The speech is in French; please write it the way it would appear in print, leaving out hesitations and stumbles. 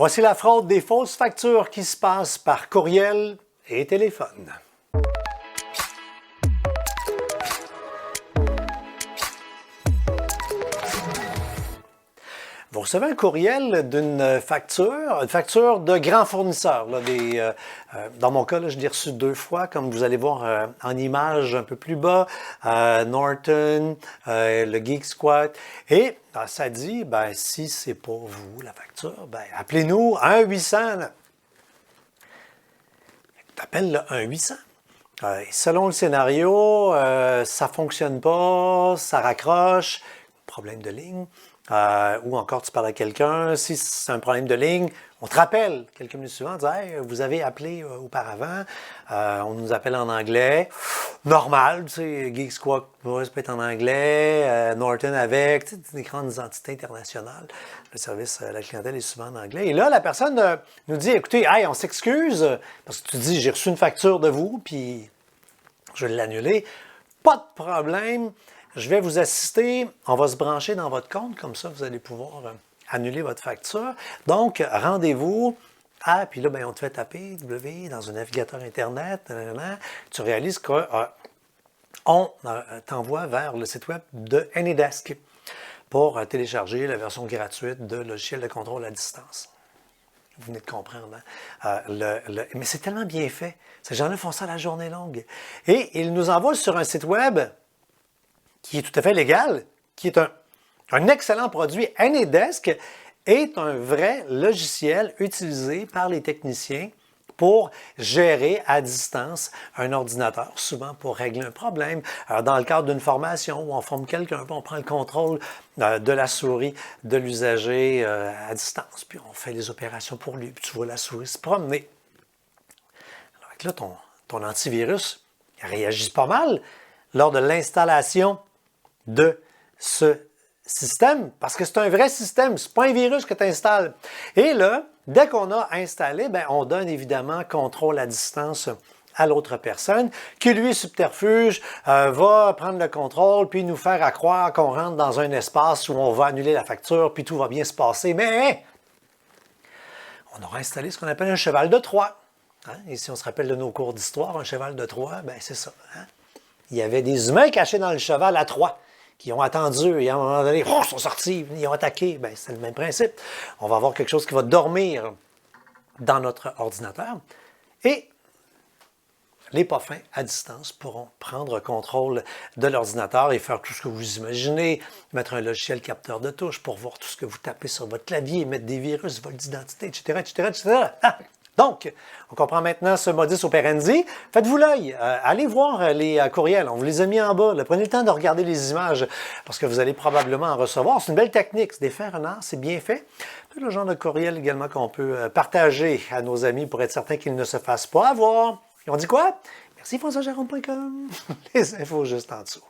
Voici la fraude des fausses factures qui se passent par courriel et téléphone. Vous recevez un courriel d'une facture, une facture de grands fournisseurs. Là, dans mon cas, là, je l'ai reçu 2 fois, comme vous allez voir en image un peu plus bas, Norton, le Geek Squad. Et ça dit, ben, si c'est pour vous la facture, ben, appelez-nous 1-800. T'appelles le 1-800. Selon le scénario, ça ne fonctionne pas, ça raccroche, problème de ligne. Ou encore tu parles à quelqu'un, si c'est un problème de ligne, on te rappelle quelques minutes suivantes, on dit hey, vous avez appelé auparavant, on nous appelle en anglais, normal, tu sais, Geek Squad peut être en anglais, Norton avec, tu sais, des grandes entités internationales, le service à la clientèle est souvent en anglais. Et là, la personne nous dit, écoutez, hey, on s'excuse, parce que tu dis, j'ai reçu une facture de vous, puis je vais l'annuler, pas de problème. Je vais vous assister, on va se brancher dans votre compte, comme ça vous allez pouvoir annuler votre facture. Donc, rendez-vous puis là, ben, on te fait taper W dans un navigateur Internet, tu réalises qu'on t'envoie vers le site web de AnyDesk pour télécharger la version gratuite de logiciel de contrôle à distance. Vous venez de comprendre. Hein? Mais c'est tellement bien fait. Ces gens-là font ça la journée longue. Et ils nous envoient sur un site web qui est tout à fait légal, qui est un excellent produit. AnyDesk est un vrai logiciel utilisé par les techniciens pour gérer à distance un ordinateur, souvent pour régler un problème. Dans le cadre d'une formation où on forme quelqu'un, on prend le contrôle de la souris de l'usager à distance, puis on fait les opérations pour lui, puis tu vois la souris se promener. Alors là, ton antivirus réagit pas mal lors de l'installation de ce système, parce que c'est un vrai système, c'est pas un virus que tu installes. Et là, dès qu'on a installé, ben, on donne évidemment contrôle à distance à l'autre personne, qui lui, subterfuge, va prendre le contrôle, puis nous faire croire qu'on rentre dans un espace où on va annuler la facture, puis tout va bien se passer. Mais on aura installé ce qu'on appelle un cheval de Troie. Hein? Et si on se rappelle de nos cours d'histoire, un cheval de Troie, ben, c'est ça. Hein? Il y avait des humains cachés dans le cheval à Troie, qui ont attendu, et à un moment donné, ils sont sortis, ils ont attaqué. Bien, c'est le même principe. On va avoir quelque chose qui va dormir dans notre ordinateur. Et les pas fins à distance pourront prendre contrôle de l'ordinateur et faire tout ce que vous imaginez, mettre un logiciel capteur de touches pour voir tout ce que vous tapez sur votre clavier, mettre des virus, vol d'identité, etc., etc., etc. Ah! Donc, on comprend maintenant ce modus operandi. Faites-vous l'œil. Allez voir les courriels. On vous les a mis en bas. Là. Prenez le temps de regarder les images parce que vous allez probablement en recevoir. C'est une belle technique. C'est des faits renards. C'est bien fait. C'est le genre de courriel également qu'on peut partager à nos amis pour être certain qu'ils ne se fassent pas avoir. Et on dit quoi? Merci, françoisjérôme.com. Les infos juste en dessous.